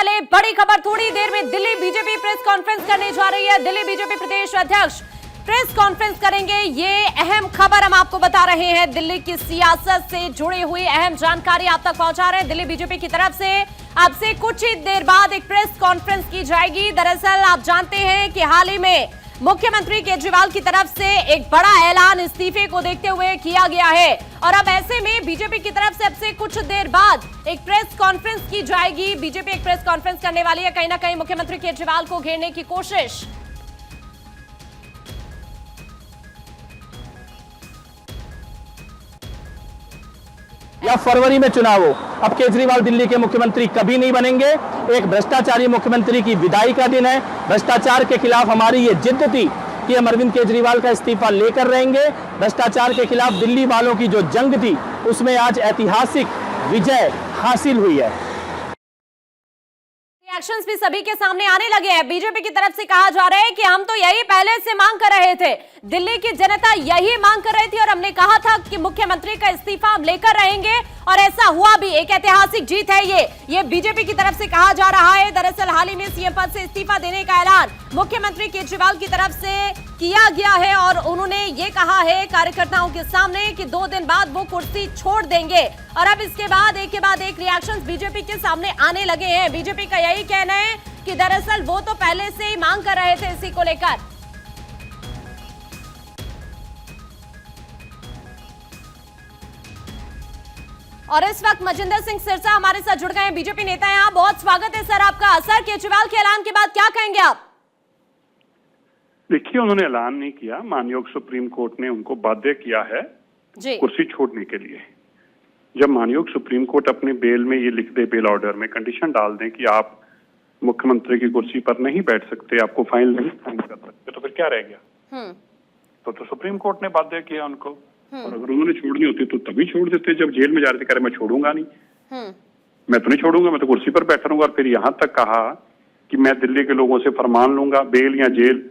पहले बड़ी खबर, थोड़ी देर में दिल्ली बीजेपी प्रेस कॉन्फ्रेंस करने जा रही है। दिल्ली बीजेपी प्रदेश अध्यक्ष प्रेस कॉन्फ्रेंस करेंगे। ये अहम खबर हम आपको बता रहे हैं। दिल्ली की सियासत से जुड़ी हुई अहम जानकारी आप तक पहुंचा रहे हैं। दिल्ली बीजेपी की तरफ से अब से कुछ ही देर बाद एक प्रेस कॉन्फ्रेंस की जाएगी। दरअसल आप जानते हैं कि हाल ही में मुख्यमंत्री केजरीवाल की तरफ से एक बड़ा ऐलान इस्तीफे को देखते हुए किया गया है और अब ऐसे में बीजेपी की तरफ से अब से कुछ देर बाद एक प्रेस कॉन्फ्रेंस की जाएगी। बीजेपी एक प्रेस कॉन्फ्रेंस करने वाली है, कहीं ना कहीं मुख्यमंत्री केजरीवाल को घेरने की कोशिश। या फरवरी में चुनाव हो, अब केजरीवाल दिल्ली के मुख्यमंत्री कभी नहीं बनेंगे। एक भ्रष्टाचारी मुख्यमंत्री की विदाई का दिन है। भ्रष्टाचार के खिलाफ हमारी ये जिद्द थी कि हम अरविंद केजरीवाल का इस्तीफा लेकर रहेंगे। भ्रष्टाचार के खिलाफ दिल्ली वालों की जो जंग थी उसमें आज ऐतिहासिक विजय हासिल हुई है। रिएक्शंस भी सभी के सामने आने लगे हैं। बीजेपी की तरफ से कहा जा रहा है कि हम तो यही पहले से मांग कर रहे थे, दिल्ली की जनता यही मांग कर रही थी और हमने कहा था कि मुख्यमंत्री का इस्तीफा हम लेकर रहेंगे और ऐसा हुआ भी। एक ऐतिहासिक जीत है ये बीजेपी की तरफ से कहा जा रहा है। दरअसल हाल ही में सीएम पद से इस्तीफा देने का ऐलान मुख्यमंत्री केजरीवाल की तरफ से किया गया है और उन्होंने ये कहा है कार्यकर्ताओं के सामने कि 2 दिन बाद वो कुर्सी छोड़ देंगे। और अब इसके बाद एक के बाद एक रिएक्शंस बीजेपी के सामने आने लगे हैं। बीजेपी का यही कहना है कि दरअसल वो तो पहले से ही मांग कर रहे थे इसी को लेकर। और इस वक्त मजिंदर सिंह सिरसा हमारे साथ जुड़ गए हैं, बीजेपी नेता हैं। आप, बहुत स्वागत है सर आपका। सर, केजरीवाल के ऐलान के बाद क्या कहेंगे आप? देखिए, उन्होंने ऐलान नहीं किया, माननीय सुप्रीम कोर्ट ने उनको बाध्य किया है कुर्सी छोड़ने के लिए। जब माननीय सुप्रीम कोर्ट अपने बेल में ये लिख दे, बेल ऑर्डर में कंडीशन डाल दें कि आप मुख्यमंत्री की कुर्सी पर नहीं बैठ सकते, आपको फाइल नहीं साइन कर सकते, तो फिर क्या रह गया? तो सुप्रीम कोर्ट ने बाध्य किया उनको। और अगर उन्होंने छोड़नी होती तो तभी छोड़ देते, जब जेल में जा रहे थे। कह रहे मैं छोड़ूंगा नहीं, मैं तो नहीं छोड़ूंगा, मैं तो कुर्सी पर बैठा रहूंगा। और फिर यहाँ तक कहा कि मैं दिल्ली के लोगों से फरमान लूंगा, बेल या जेल।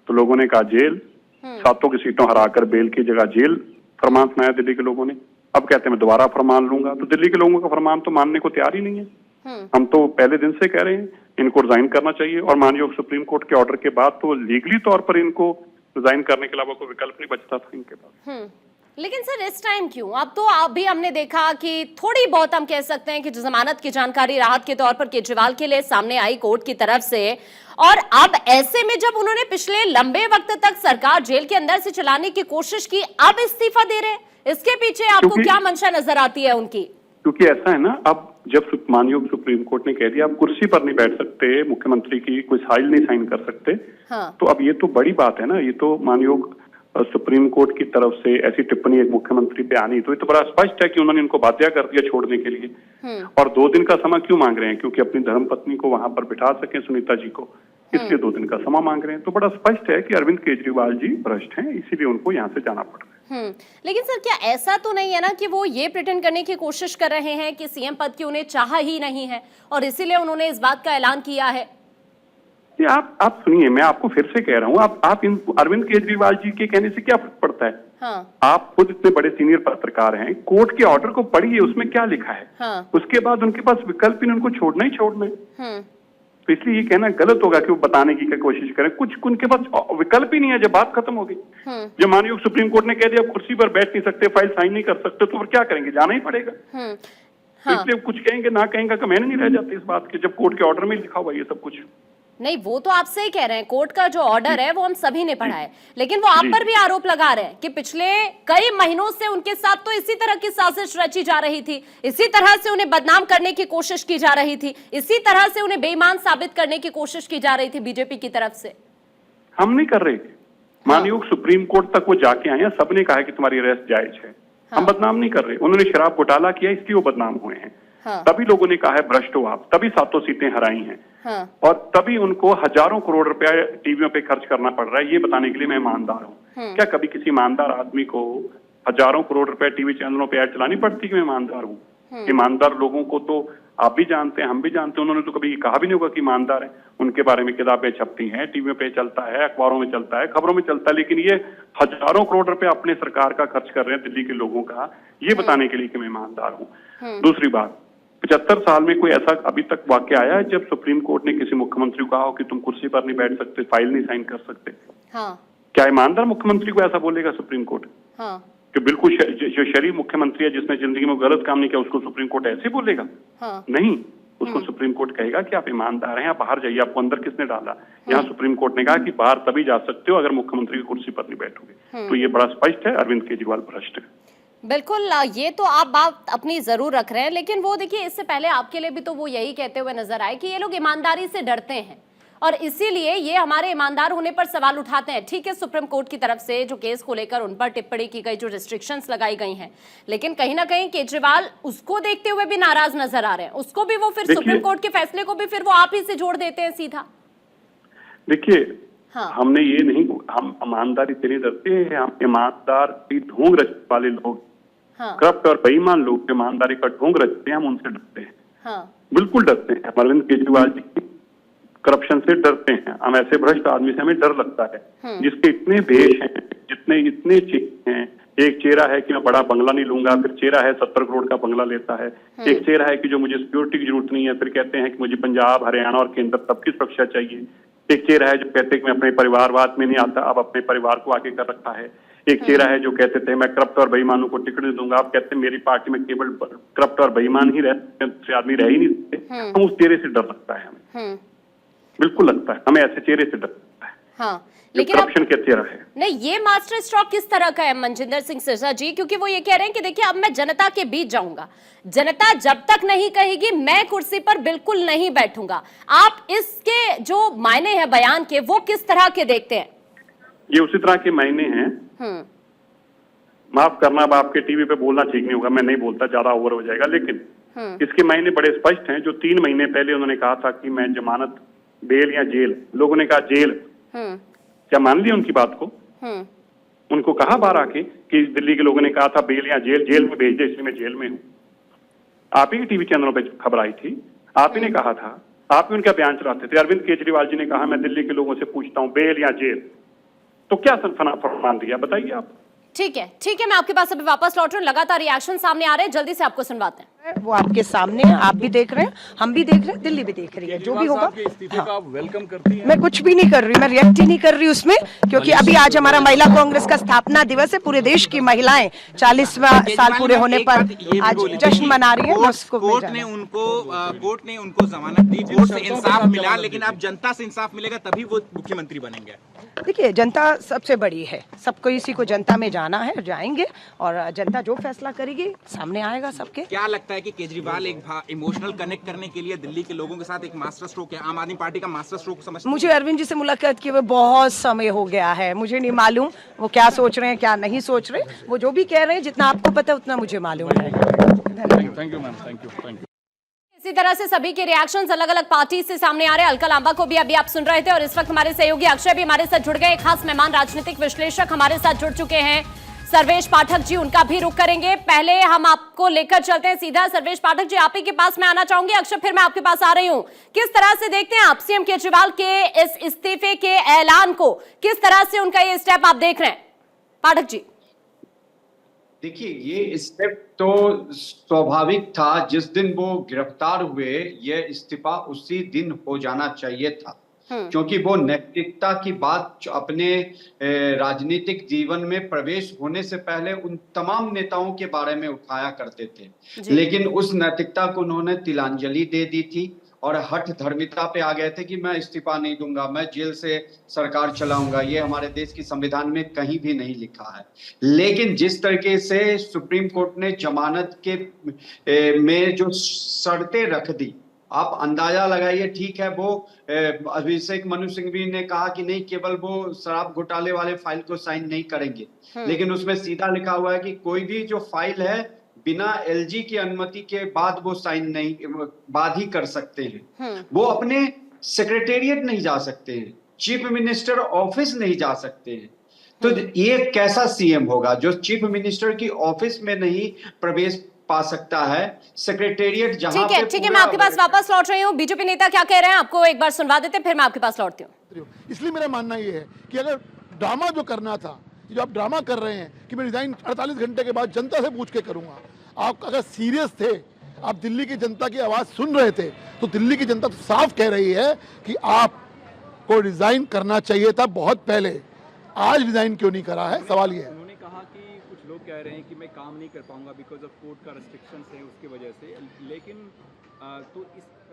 तो लोगों ने कहा जेल, 7 की सीटों हराकर बेल की जगह जेल फरमान सुनाया दिल्ली के लोगों ने। अब कहते हैं मैं दोबारा फरमान लूंगा। तो दिल्ली के लोगों का फरमान तो मानने को तैयार ही नहीं है। हम तो पहले दिन से कह रहे हैं इनको रिजाइन करना चाहिए और माननीय सुप्रीम कोर्ट के ऑर्डर के बाद तो लीगली तौर पर इनको रिजाइन करने के अलावा कोई विकल्प नहीं बचता था इनके पास। लेकिन सर इस टाइम क्यों? अब तो अभी हमने देखा कि थोड़ी बहुत हम कह सकते हैं कि जमानत की जानकारी राहत के तौर पर केजरीवाल के लिए सामने आई कोर्ट की तरफ से, और अब ऐसे में जब उन्होंने पिछले लंबे वक्त तक सरकार जेल के अंदर से चलाने की कोशिश की, अब इस्तीफा दे रहे हैं, इसके पीछे आपको क्या मंशा नजर आती है उनकी? क्योंकि ऐसा है ना, अब जब माननीय सुप्रीम कोर्ट ने कह दिया आप कुर्सी पर नहीं बैठ सकते, मुख्यमंत्री की कोई फाइल नहीं साइन कर सकते, तो अब ये तो बड़ी बात है ना। ये तो माननीय सुप्रीम कोर्ट की तरफ से ऐसी टिप्पणी एक मुख्यमंत्री पे आनी, तो ये तो बड़ा स्पष्ट है कि उन्होंने इनको बाध्य कर दिया छोड़ने के लिए। और 2 दिन का समय क्यों मांग रहे हैं? क्योंकि अपनी धर्मपत्नी को वहां पर बिठा सके, सुनीता जी को, इसलिए 2 दिन का समय मांग रहे हैं। तो बड़ा स्पष्ट है कि अरविंद केजरीवाल जी भ्रष्ट हैं, इसीलिए उनको यहाँ से जाना पड़ रहा है। लेकिन सर क्या ऐसा तो नहीं है ना कि वो ये प्रिटेंड करने की कोशिश कर रहे हैं कि सीएम पद की उन्हें चाह ही नहीं है और इसीलिए उन्होंने इस बात का ऐलान किया है? आप सुनिए, मैं आपको फिर से कह रहा हूँ, आप इन अरविंद केजरीवाल जी के कहने से क्या फर्क पड़ता है? आप खुद इतने बड़े सीनियर पत्रकार हैं, कोर्ट के ऑर्डर को पढ़िए, उसमें क्या लिखा है। उसके बाद उनके पास विकल्प ही उनको छोड़ना ही छोड़ना है। तो इसलिए ये कहना गलत होगा कि वो बताने की कोशिश करें, कुछ उनके पास विकल्प ही नहीं है। जब बात खत्म हो गई, जब माननीय सुप्रीम कोर्ट ने कह दिया कुर्सी पर बैठ नहीं सकते, फाइल साइन नहीं कर सकते, तो फिर क्या करेंगे? जाना ही पड़ेगा। इसलिए कुछ कहेंगे ना कहेंगे का मैंने नहीं रह जाते इस बात के, जब कोर्ट के ऑर्डर में लिखा हुआ ये सब कुछ। नहीं, वो तो आप सही कह रहे हैं, कोर्ट का जो ऑर्डर है वो हम सभी ने पढ़ा है, लेकिन वो आप पर भी आरोप लगा रहे हैं कि पिछले कई महीनों से उनके साथ तो इसी तरह की साजिश रची जा रही थी, इसी तरह से उन्हें बदनाम करने की कोशिश की जा रही थी, इसी तरह से उन्हें बेईमान साबित करने की कोशिश की जा रही थी बीजेपी की तरफ से। हम नहीं कर रहे थे, माननीय सुप्रीम कोर्ट तक वो जाके आए हैं, सबने कहा है कि तुम्हारी अरेस्ट जायज है। हम बदनाम नहीं कर रहे, उन्होंने शराब घोटाला किया इसलिए वो बदनाम हुए हैं। तभी लोगों ने कहा है भ्रष्ट हो आप, तभी 7 सीटें हराई हैं। और तभी उनको हजारों करोड़ रुपया टीवियों पे खर्च करना पड़ रहा है ये बताने के लिए मैं ईमानदार हूँ। क्या कभी किसी ईमानदार आदमी को हजारों करोड़ रुपया टीवी चैनलों पे ऐड चलानी पड़ती कि मैं ईमानदार हूँ? ईमानदार लोगों को तो आप भी जानते हैं, हम भी जानते हैं, उन्होंने तो कभी कहा भी नहीं होगा कि ईमानदार है। उनके बारे में किताबें छपती हैं, टीवियों पे चलता है, अखबारों में चलता है, खबरों में चलता है, लेकिन ये हजारों करोड़ रुपए अपने सरकार का खर्च कर रहे हैं दिल्ली के लोगों का, ये बताने के लिए कि मैं ईमानदार हूँ। दूसरी बात, 75 साल में कोई ऐसा अभी तक वाकया आया है जब सुप्रीम कोर्ट ने किसी मुख्यमंत्री को कहा हो कि तुम कुर्सी पर नहीं बैठ सकते, फाइल नहीं साइन कर सकते? हाँ। क्या ईमानदार मुख्यमंत्री को ऐसा बोलेगा सुप्रीम कोर्ट? हाँ। कि बिल्कुल जो शरीफ मुख्यमंत्री है जिसने जिंदगी में गलत काम नहीं किया उसको सुप्रीम कोर्ट ऐसे बोलेगा? हाँ। नहीं, उसको सुप्रीम कोर्ट कहेगा कि आप ईमानदार हैं, आप बाहर जाइए, आपको अंदर किसने डाला? यहाँ सुप्रीम कोर्ट ने कहा कि बाहर तभी जा सकते हो अगर मुख्यमंत्री की कुर्सी पर नहीं बैठोगे। तो ये बड़ा स्पष्ट है, अरविंद केजरीवाल भ्रष्ट है। बिल्कुल, ये तो आप बात अपनी जरूर रख रहे हैं, लेकिन वो देखिए इससे पहले आपके लिए भी तो वो यही कहते हुए नजर आए कि ये लोग ईमानदारी से डरते हैं और इसीलिए ये हमारे ईमानदार होने पर सवाल उठाते हैं। ठीक है, सुप्रीम कोर्ट की तरफ से जो केस को लेकर उन पर टिप्पणी की गई, जो रिस्ट्रिक्शंस लगाई गई हैं, लेकिन कहीं ना कहीं केजरीवाल उसको देखते हुए भी नाराज नजर आ रहे हैं। उसको भी वो फिर सुप्रीम कोर्ट के फैसले को भी फिर वो आप ही से जोड़ देते हैं सीधा। देखिए, हाँ। हमने ये नहीं, हम ईमानदारी से नहीं डरते हैं, हम ईमानदार की ढोंग रचने वाले लोग, हाँ। करप्ट और बेईमान लोग ईमानदारी का ढोंग रचते हैं, हम उनसे डरते हैं। हाँ। बिल्कुल डरते हैं। अरविंद केजरीवाल जी करप्शन से डरते हैं। हम ऐसे भ्रष्ट आदमी से हमें डर लगता है जिसके इतने भेष हैं, जितने इतने चेहरे हैं। एक चेहरा है कि मैं बड़ा बंगला नहीं लूंगा, फिर चेहरा है 70 करोड़ का बंगला लेता है। एक चेहरा है कि जो मुझे सिक्योरिटी की जरूरत नहीं है, फिर कहते हैं कि मुझे पंजाब, हरियाणा और केंद्र सबकी सुरक्षा चाहिए। एक चेहरा है जो कहते हैं कि मैं अपने परिवारवाद में नहीं आता, अब अपने परिवार को आगे कर रखा है। एक चेहरा है जो कहते थे मैं करप्ट और बेईमानों को टिकट दे दूंगा, आप कहते हैं मेरी पार्टी में केवल करप्ट और बेईमान ही रहते, आदमी रह ही नहीं सकते। हम उस चेहरे से डर लगता है हमें, बिल्कुल लगता है हमें, ऐसे चेहरे से डर लगता है। हाँ, लेकिन करप्शन का चेहरा है। नहीं, ये मास्टर स्ट्रोक किस तरह का है मनजिंदर सिंह सिरसा जी? क्योंकि वो ये कह रहे हैं कि देखिए अब मैं जनता के बीच जाऊंगा, जनता जब तक नहीं कहेगी मैं कुर्सी पर बिल्कुल नहीं बैठूंगा। आप इसके जो मायने हैं बयान के, वो किस तरह के देखते हैं? ये उसी तरह के मायने हैं। माफ करना, अब आपके टीवी पे बोलना ठीक नहीं होगा, मैं नहीं बोलता, ज्यादा ओवर हो जाएगा, लेकिन इसके मायने बड़े स्पष्ट हैं। जो 3 महीने पहले उन्होंने कहा था कि मैं जमानत, बेल या जेल, लोगों ने कहा जेल, क्या मान लिया उनकी बात को? उनको कहा बाहर आके कि दिल्ली के लोगों ने कहा था बेल या जेल, जेल में भेज दे, इसलिए मैं जेल में हूं। आप ही के टीवी चैनलों पे खबर आई थी, आप ही ने कहा था, आप ही उनका बयान चलाते थे। अरविंद केजरीवाल जी ने कहा मैं दिल्ली के लोगों से पूछता हूं बेल या जेल, तो क्या फरमान दिया बताइए आप? ठीक है, मैं आपके पास अभी वापस लौट रहा हूँ। लगातार रिएक्शन सामने आ रहे हैं, जल्दी से आपको सुनवाते हैं। वो आपके सामने है, आप भी देख रहे हैं, हम भी देख रहे हैं, दिल्ली भी देख रही है। जो भी होगा हाँ। वेलकम करती हैं? मैं कुछ भी नहीं कर रही, मैं रिएक्ट ही नहीं कर रही उसमें, क्योंकि अभी आज हमारा महिला कांग्रेस का स्थापना दिवस है। पूरे देश की महिलाएं 40वां साल पूरे होने पर आज जश्न मना रही है। कोर्ट ने उनको जमानत दी, कोर्ट से इंसाफ मिला, लेकिन अब जनता से इंसाफ मिलेगा तभी वो मुख्यमंत्री बनेंगे। देखिए, जनता सबसे बड़ी है, सबको इसी को जनता में जाना है, जाएंगे और जनता जो फैसला करेगी सामने आएगा सबके। क्या लगता है कि केजरीवाल एक इमोशनल कनेक्ट करने के लिए दिल्ली के लोगों के साथ एक मास्टर स्ट्रोक है, आम आदमी पार्टी का मास्टर स्ट्रोक समझते हैं? मुझे अरविंद जी से मुलाकात किए हुए बहुत समय हो गया है, मुझे नहीं मालूम वो क्या सोच रहे हैं क्या नहीं सोच रहे। वो जो भी कह रहे हैं, जितना आपको पता है उतना मुझे मालूम है। Thank you ma'am, thank you. इसी तरह से सभी के रिएक्शंस अलग अलग पार्टी से सामने आ रहे हैं। अलका लांबा को भी अभी आप सुन रहे थे और इस वक्त हमारे सहयोगी अक्षय भी हमारे साथ जुड़ गए। खास मेहमान राजनीतिक विश्लेषक हमारे साथ जुड़ चुके हैं, सर्वेश पाठक जी, उनका भी रुख करेंगे। पहले हम आपको लेकर चलते हैं सीधा। सर्वेश पाठक जी, आप ही के पास मैं आना चाहूंगी। अक्षय, फिर मैं आपके पास आ रही हूं। किस तरह से देखते हैं आप सीएम केजरीवाल के इस इस्तीफे के ऐलान को? किस तरह से उनका ये स्टेप आप देख रहे हैं, पाठक जी? देखिए, ये स्टेप तो स्वाभाविक था। जिस दिन वो गिरफ्तार हुए, ये इस्तीफा उसी दिन हो जाना चाहिए था, क्योंकि वो नैतिकता की बात अपने राजनीतिक जीवन में प्रवेश होने से पहले उन तमाम नेताओं के बारे में उठाया करते थे। लेकिन उस नैतिकता को उन्होंने तिलांजलि दे दी थी और हठ धर्मिता पे आ गए थे कि मैं इस्तीफा नहीं दूंगा, मैं जेल से सरकार चलाऊंगा। ये हमारे देश की संविधान में कहीं भी नहीं लिखा है। लेकिन जिस तरीके से सुप्रीम कोर्ट ने जमानत के में जो शर्तें रख दी, आप अंदाजा लगाइए। ठीक है, वो अभिषेक मनु सिंघवी ने कहा कि नहीं, केवल वो शराब घोटाले वाले फाइल को साइन नहीं करेंगे, लेकिन उसमें सीधा लिखा हुआ है कि कोई भी जो फाइल है बिना एलजी की अनुमति के बाद वो साइन नहीं, बाद ही कर सकते हैं। वो अपने सेक्रेटेरिएट नहीं जा सकते हैं, चीफ मिनिस्टर ऑफिस नहीं जा सकते हैं। तो ये कैसा सीएम होगा जो चीफ मिनिस्टर की ऑफिस में नहीं प्रवेश पा सकता है, सेक्रेटेरिएट जहां ठीक है, मैं आपके पास वापस लौट रही हूँ। बीजेपी नेता क्या कह रहे हैं आपको एक बार सुनवा देते, फिर मैं आपके पास लौटती हूँ। इसलिए मेरा मानना ये है कि अगर ड्रामा जो करना था, जो आप ड्रामा कर रहे हैं कि मैं रिजाइन 48 घंटे के बाद जनता से पूछ के करूंगा, आप अगर सीरियस थे, आप दिल्ली की जनता की आवाज सुन रहे थे तो दिल्ली की जनता तो साफ कह रही है कि आपको रिजाइन करना चाहिए था बहुत पहले। आज रिजाइन क्यों नहीं करा है, सवाल ये है। उन्होंने कहा कि कुछ लोग कह रहे हैं कि मैं काम नहीं कर पाऊंगा बिकॉज ऑफ कोर्ट का रेस्ट्रिक्शंस है उसकी वजह से,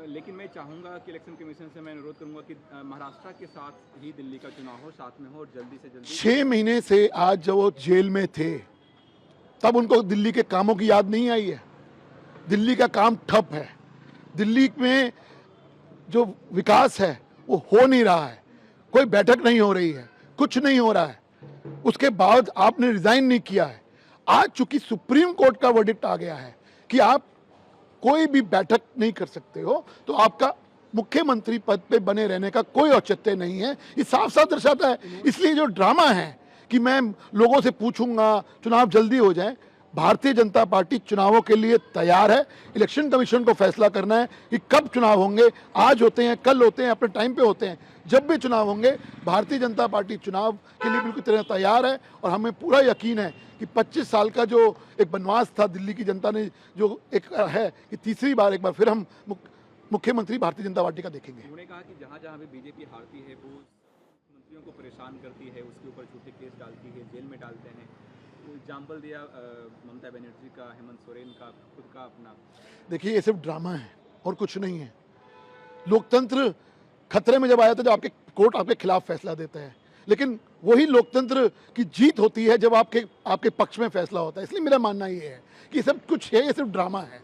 लेकिन मैं चाहूंगा कि इलेक्शन कमीशन से मैं अनुरोध करूंगा कि महाराष्ट्र के साथ ही दिल्ली का चुनाव हो, साथ में हो और जल्दी से जल्दी। 6 महीने से आज जब वो जेल में थे तब उनको दिल्ली के कामों की याद नहीं आई है। दिल्ली का काम ठप है, दिल्ली में जो विकास है वो हो नहीं रहा है, कोई बैठक नहीं हो रही है, कुछ नहीं हो रहा है। उसके बाद आपने रिजाइन नहीं किया है। आज चूंकि सुप्रीम कोर्ट का वर्डिक्ट आ गया है कि आप कोई भी बैठक नहीं कर सकते हो, तो आपका मुख्यमंत्री पद पे बने रहने का कोई औचित्य नहीं है। ये साफ साफ दर्शाता है। इसलिए जो ड्रामा है कि मैं लोगों से पूछूंगा चुनाव जल्दी हो जाए, भारतीय जनता पार्टी चुनावों के लिए तैयार है। इलेक्शन कमीशन को फैसला करना है कि कब चुनाव होंगे, आज होते हैं, कल होते हैं, अपने टाइम पे होते हैं, जब भी चुनाव होंगे भारतीय जनता पार्टी चुनाव के लिए बिल्कुल तरह तैयार है। और हमें पूरा यकीन है कि 25 साल का जो एक बनवास था दिल्ली की जनता ने जो एक है कि तीसरी बार एक बार फिर हम मुख्यमंत्री भारतीय जनता पार्टी का देखेंगे। उन्होंने कहा कि जहाँ जहाँ भी बीजेपी हारती है वो मंत्रियों को परेशान करती है, उसके ऊपर झूठे केस डालती है, जेल में डालते हैं। एग्जाम्पल दिया ममता बनर्जी का, हेमंत सोरेन का, खुद का अपना। देखिए ये सिर्फ ड्रामा है और कुछ नहीं है। लोकतंत्र खतरे में जब आया था जब आपके कोर्ट आपके खिलाफ फैसला देता है, लेकिन वही लोकतंत्र की जीत होती है जब आपके पक्ष में फैसला होता है। इसलिए मेरा मानना ये है कि सब कुछ है, ये सिर्फ ड्रामा है।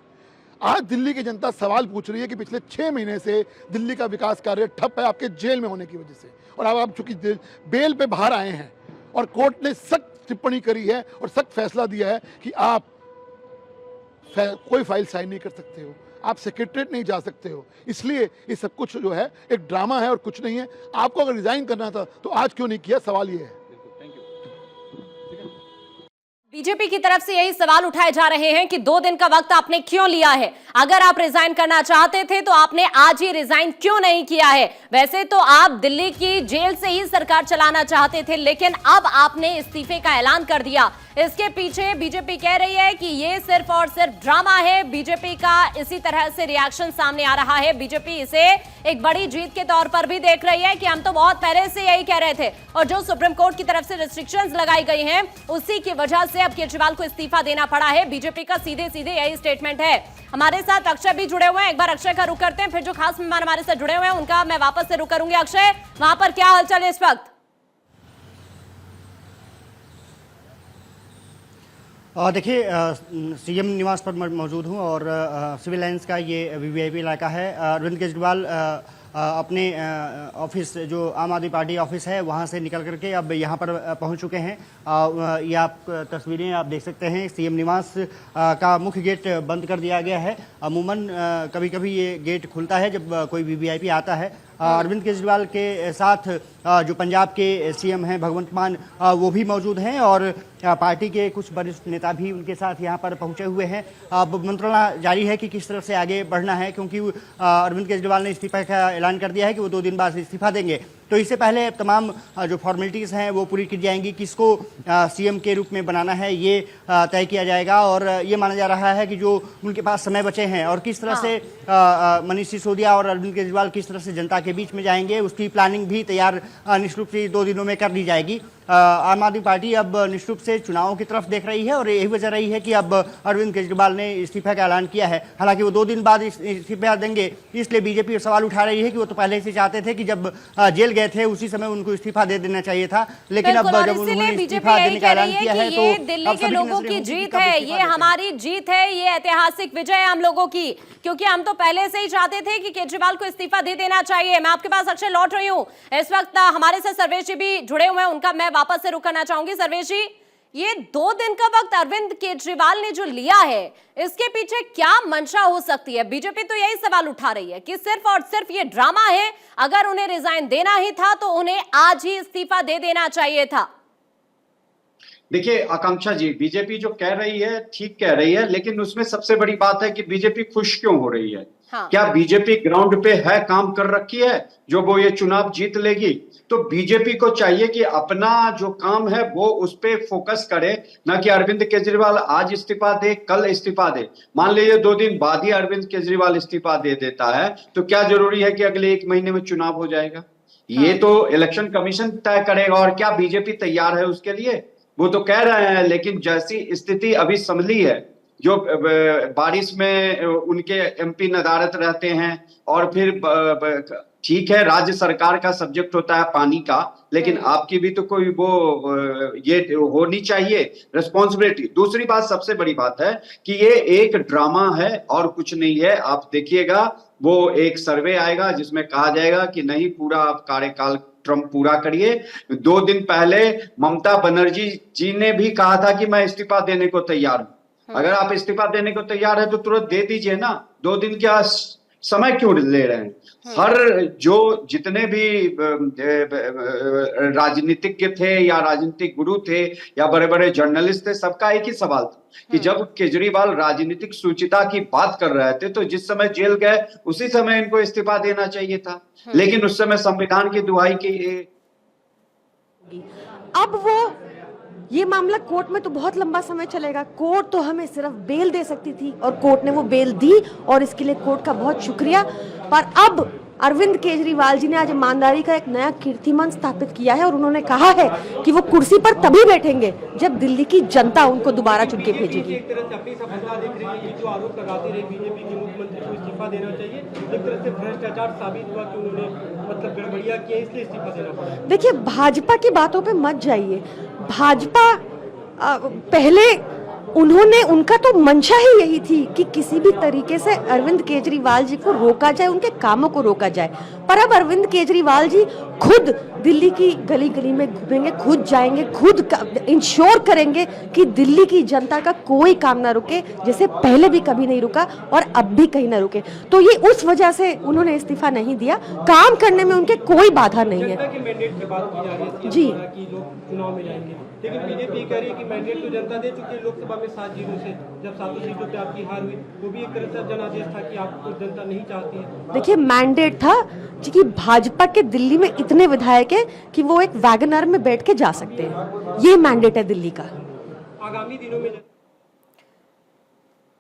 आज दिल्ली की जनता सवाल पूछ रही है कि पिछले 6 महीने से दिल्ली का विकास कार्य ठप है आपके जेल में होने की वजह से, और अब आप चूंकि बेल पे बाहर आए हैं और कोर्ट ने सख्त टिप्पणी करी है और सख्त फैसला दिया है कि आप कोई फाइल साइन नहीं कर सकते हो, आप सेक्रेटरीट नहीं जा सकते हो। इसलिए ये सब कुछ जो है एक ड्रामा है और कुछ नहीं है। आपको अगर रिजाइन करना था तो आज क्यों नहीं किया, सवाल ये है। बीजेपी की तरफ से यही सवाल उठाए जा रहे हैं कि 2 दिन का वक्त आपने क्यों लिया है? अगर आप रिजाइन करना चाहते थे तो आपने आज ही रिजाइन क्यों नहीं किया है? वैसे तो आप दिल्ली की जेल से ही सरकार चलाना चाहते थे, लेकिन अब आपने इस्तीफे का ऐलान कर दिया। इसके पीछे बीजेपी कह रही है कि ये सिर्फ और सिर्फ ड्रामा है। बीजेपी का इसी तरह से रिएक्शन सामने आ रहा है। बीजेपी इसे एक बड़ी जीत के तौर पर भी देख रही है कि हम तो बहुत पहले से यही कह रहे थे, और जो सुप्रीम कोर्ट की तरफ से रिस्ट्रिक्शंस लगाई गई हैं उसी की वजह से अब केजरीवाल को इस्तीफा देना पड़ा है। बीजेपी का सीधे सीधे यही स्टेटमेंट है। हमारे साथ अक्षय भी जुड़े हुए हैं, एक बार अक्षय का रुख करते हैं, फिर जो खास मेहमान हमारे साथ जुड़े हुए हैं उनका मैं वापस से रुख करूंगी। अक्षय, वहां पर क्या हलचल है इस वक्त? देखिए, सीएम निवास पर मौजूद हूं और सिविल लाइंस का ये वीवीआईपी इलाका है। अरविंद केजरीवाल अपने ऑफिस जो आम आदमी पार्टी ऑफिस है वहां से निकल करके अब यहां पर पहुंच चुके हैं। ये आप तस्वीरें आप देख सकते हैं। सीएम निवास का मुख्य गेट बंद कर दिया गया है। अमूमन कभी कभी ये गेट खुलता है जब कोई वीवीआईपी आता है। अरविंद केजरीवाल के साथ जो पंजाब के सीएम हैं भगवंत मान वो भी मौजूद हैं और पार्टी के कुछ वरिष्ठ नेता भी उनके साथ यहां पर पहुंचे हुए हैं। अब मंत्रणा जारी है कि किस तरह से आगे बढ़ना है, क्योंकि अरविंद केजरीवाल ने इस्तीफा का ऐलान कर दिया है कि वो 2 दिन बाद इस्तीफा देंगे। तो इससे पहले तमाम जो फॉर्मेलिटीज़ हैं वो पूरी की जाएंगी। किसको सीएम के रूप में बनाना है ये तय किया जाएगा और ये माना जा रहा है कि जो उनके पास समय बचे हैं और किस तरह से मनीष सिसोदिया और अरविंद केजरीवाल किस तरह से जनता के बीच में जाएंगे उसकी प्लानिंग भी तैयार निश्चित रूप से 2 दिनों में कर ली जाएगी। आम आदमी पार्टी अब निश्चित रूप से चुनावों की तरफ देख रही है और यही वजह रही है कि अब अरविंद केजरीवाल ने इस्तीफा का ऐलान किया है। हालांकि वो 2 दिन बाद इस्तीफा देंगे, इसलिए बीजेपी सवाल उठा रही है कि वो तो पहले से चाहते थे कि जब जेल गए थे उसी समय उनको इस्तीफा दे देना चाहिए था, लेकिन अब जब उन्होंने इस्तीफा देने का ऐलान किया है तो दिल्ली के लोगों की जीत है, ये हमारी जीत है, ये ऐतिहासिक विजय है हम लोगों की, क्योंकि हम तो पहले से ही चाहते थे कि केजरीवाल को इस्तीफा दे देना चाहिए। मैं आपके पास अक्षय लौट रही हूँ। इस वक्त हमारे साथ सर्वेश जी भी जुड़े हुए हैं, उनका मैं वापस से रुक करना चाहूंगी। सर्वेश जी, ये 2 दिन का वक्त अरविंद केजरीवाल ने जो लिया है इसके पीछे क्या मंशा हो सकती है? बीजेपी तो यही सवाल उठा रही है कि सिर्फ और सिर्फ ये ड्रामा है। अगर उन्हें रिजाइन देना ही था तो उन्हें आज ही इस्तीफा दे देना चाहिए था। देखिए आकांक्षा जी, बीजेपी जो कह रही है ठीक कह रही है, लेकिन उसमें सबसे बड़ी बात है कि बीजेपी खुश क्यों हो रही है। हाँ। क्या बीजेपी ग्राउंड पे है, काम कर रखी है जो वो ये चुनाव जीत लेगी? तो बीजेपी को चाहिए कि अपना जो काम है वो उस पे फोकस करे, ना कि अरविंद केजरीवाल आज इस्तीफा दे, कल इस्तीफा दे। मान लीजिए 2 दिन बाद ही अरविंद केजरीवाल इस्तीफा दे देता है तो क्या जरूरी है कि अगले 1 महीने में चुनाव हो जाएगा? ये तो इलेक्शन कमीशन तय करेगा। और क्या बीजेपी तैयार है उसके लिए? वो तो कह रहे हैं, लेकिन जैसी स्थिति अभी संभली है, जो बारिश में उनके एमपी नदारत रहते हैं, और फिर ठीक है राज्य सरकार का सब्जेक्ट होता है पानी का, लेकिन आपकी भी तो कोई वो ये होनी चाहिए रिस्पॉन्सिबिलिटी। दूसरी बात, सबसे बड़ी बात है कि ये एक ड्रामा है और कुछ नहीं है। आप देखिएगा वो एक सर्वे आएगा जिसमें कहा जाएगा कि नहीं, पूरा आप कार्यकाल ट्रम्प पूरा करिए। 2 दिन पहले ममता बनर्जी जी ने भी कहा था कि मैं इस्तीफा देने को तैयार हूं। अगर आप इस्तीफा देने को तैयार है तो तुरंत दे दीजिए ना, 2 दिन क्या समय क्यों ले रहे हैं? हर जो जितने भी राजनीतिज्ञ थे या राजनीतिक गुरु थे या बड़े बड़े जर्नलिस्ट थे, सबका एक ही सवाल था कि जब केजरीवाल राजनीतिक शुचिता की बात कर रहे थे तो जिस समय जेल गए उसी समय इनको इस्तीफा देना चाहिए था, लेकिन उस समय संविधान की दुहाई की। अब वो ये मामला कोर्ट में तो बहुत लंबा समय चलेगा। कोर्ट तो हमें सिर्फ बेल दे सकती थी और कोर्ट ने वो बेल दी और इसके लिए कोर्ट का बहुत शुक्रिया। पर अब अरविंद केजरीवाल जी ने आज ईमानदारी का एक नया कीर्तिमान स्थापित किया है और उन्होंने कहा है कि वो कुर्सी पर तभी बैठेंगे जब दिल्ली की जनता उनको दोबारा चुन के भेजेगी। एक तरह से अपनी सफलता दिख रही है, जो आरोप लगाती रही बीजेपी के मुख्यमंत्री को इस्तीफा देना चाहिए, एक तरह से भ्रष्टाचार साबित हुआ कि उन्होंने मतलब गड़बड़िया किया, इसलिए इस्तीफा देना पड़ा। देखिए, भाजपा की बातों पे मत जाइए। भाजपा पहले उनका तो मंशा ही यही थी कि किसी भी तरीके से अरविंद केजरीवाल जी को रोका जाए, उनके कामों को रोका जाए। पर अब अरविंद केजरीवाल जी खुद दिल्ली की गली गली में घूमेंगे, खुद जाएंगे, खुद इंश्योर करेंगे कि दिल्ली की जनता का कोई काम ना रुके, जैसे पहले भी कभी नहीं रुका और अब भी कहीं ना रुके। तो ये उस वजह से उन्होंने इस्तीफा नहीं दिया। काम करने में उनके कोई बाधा नहीं है। जनता के मैंडेट की बात की जा रही है जी, कि लोग चुनाव में जाएंगे, लेकिन बीजेपी कह रही है कि मैंडेट तो जनता दे चुकी है। लोकसभा में 7-0 से जब 7 सीटों पे आपकी हार हुई, वो भी एक तरह से जनादेश था कि आपको जनता नहीं चाहती है। देखिए, मैंडेट था कि भाजपा के दिल्ली में इतने विधायक हैं कि वो एक वैगनर में बैठ के जा सकते हैं। ये मैंडेट है दिल्ली का। आगामी दिनों में